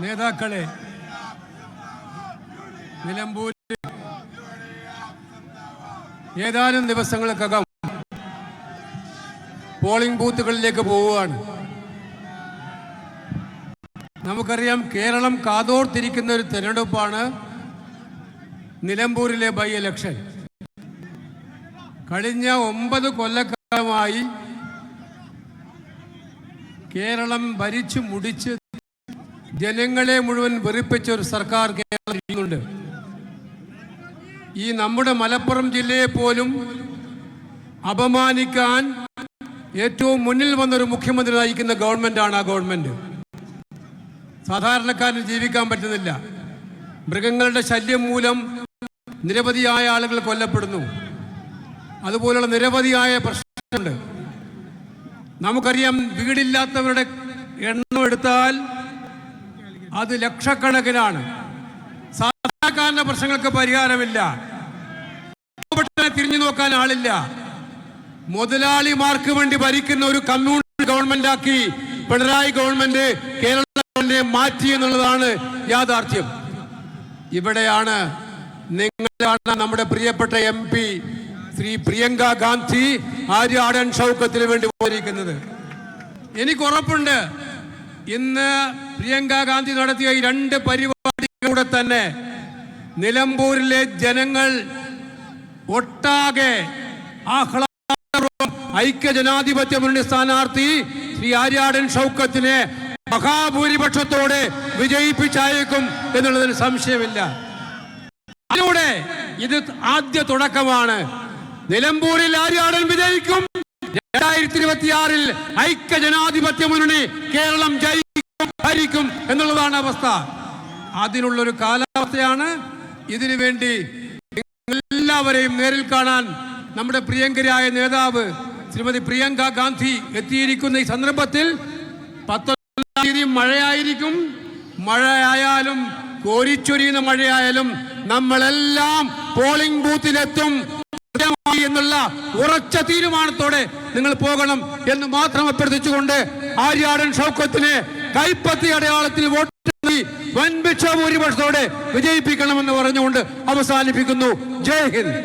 നേതാക്കളെ, നിലമ്പൂരിൽ ഏതാനും ദിവസങ്ങൾക്കകം പോളിംഗ് ബൂത്തുകളിലേക്ക് പോവുകയാണ്. നമുക്കറിയാം, കേരളം കാതോർത്തിരിക്കുന്ന ഒരു തെരഞ്ഞെടുപ്പാണ് നിലമ്പൂരിലെ ബൈ ഇലക്ഷൻ. കഴിഞ്ഞ 9 കൊല്ലക്കാലമായി കേരളം ഭരിച്ചു മുടിച്ച് ജനങ്ങളെ മുഴുവൻ വെറുപ്പിച്ച ഒരു സർക്കാർ കേരളം ഇരിക്കുന്നുണ്ട്. ഈ നമ്മുടെ മലപ്പുറം ജില്ലയെ പോലും അപമാനിക്കാൻ ഏറ്റവും മുന്നിൽ വന്നൊരു മുഖ്യമന്ത്രി നയിക്കുന്ന ഗവൺമെന്റാണ് ആ ഗവൺമെന്റ്. സാധാരണക്കാരന് ജീവിക്കാൻ പറ്റുന്നില്ല. മൃഗങ്ങളുടെ ശല്യം മൂലം നിരവധിയായ ആളുകൾ കൊല്ലപ്പെടുന്നു. അതുപോലുള്ള നിരവധിയായ പ്രശ്നങ്ങളുണ്ട്. നമുക്കറിയാം, വീടില്ലാത്തവരുടെ എണ്ണം എടുത്താൽ അത് ലക്ഷക്കണക്കിനാണ്. സാധാരണക്കാരന്റെ പ്രശ്നങ്ങൾക്ക് പരിഹാരമില്ല. തിരിഞ്ഞു നോക്കാൻ ആളില്ല. മുതലാളിമാർക്ക് വേണ്ടി ഭരിക്കുന്ന ഒരു കമ്മ്യൂണിസ്റ്റ് ഗവൺമെന്റാക്കി പിണറായി ഗവൺമെന്റ് കേരള ഗവൺമെന്റിനെ മാറ്റി എന്നുള്ളതാണ് യാഥാർത്ഥ്യം. ഇവിടെയാണ് നിങ്ങളാണ് നമ്മുടെ പ്രിയപ്പെട്ട MP ശ്രീ പ്രിയങ്ക ഗാന്ധി ആര്യാടൻ ഷൗക്കത്തിന് വേണ്ടി പോയിരിക്കുന്നത്. എനിക്ക് ഉറപ്പുണ്ട്, ഇന്ന് പ്രിയങ്ക ഗാന്ധി നടത്തിയ ഈ 2 പരിപാടികളിലൂടെ തന്നെ നിലമ്പൂരിലെ ജനങ്ങൾ ഒട്ടാകെ ഐക്യജനാധിപത്യ മുന്നണി സ്ഥാനാർത്ഥി ശ്രീ ആര്യാടൻ ഷൗക്കത്തിനെ മഹാഭൂരിപക്ഷത്തോടെ വിജയിപ്പിച്ചയക്കും എന്നുള്ളതിന് സംശയമില്ല. അതിലൂടെ ഇത് ആദ്യ തുടക്കമാണ്. നിലമ്പൂരിൽ ആര്യാടൻ വിജയിക്കും. 2026-ൽ ഐക്യജനാധിപത്യ മുന്നണി കേരളം ഭരിക്കും എന്നുള്ളതാണ് അവസ്ഥ. അതിനുള്ളൊരു കാലാവസ്ഥയാണ്. ഇതിനു വേണ്ടി എല്ലാവരെയും നേരിൽ കാണാൻ നമ്മുടെ പ്രിയങ്കരായ നേതാവ് ശ്രീമതി പ്രിയങ്ക ഗാന്ധി എത്തിയിരിക്കുന്ന ഈ സന്ദർഭത്തിൽ 19 തീയതി മഴയായിരിക്കും. മഴയായാലും കോരിച്ചൊരിയുന്ന മഴയായാലും നമ്മളെല്ലാം പോളിംഗ് ബൂത്തിലെത്തും എന്നുള്ള ഉറച്ച തീരുമാനത്തോടെ നിങ്ങൾ പോകണം എന്ന് മാത്രം അഭ്യർത്ഥിച്ചുകൊണ്ട് ആര്യാടൻ ഷൗക്കത്തിനെ കൈപ്പത്തി അടയാളത്തിൽ വോട്ട് വൻപിച്ച ഭൂരിപക്ഷത്തോടെ വിജയിപ്പിക്കണമെന്ന് പറഞ്ഞുകൊണ്ട് അവസാനിപ്പിക്കുന്നു. ജയ് ഹിന്ദ്.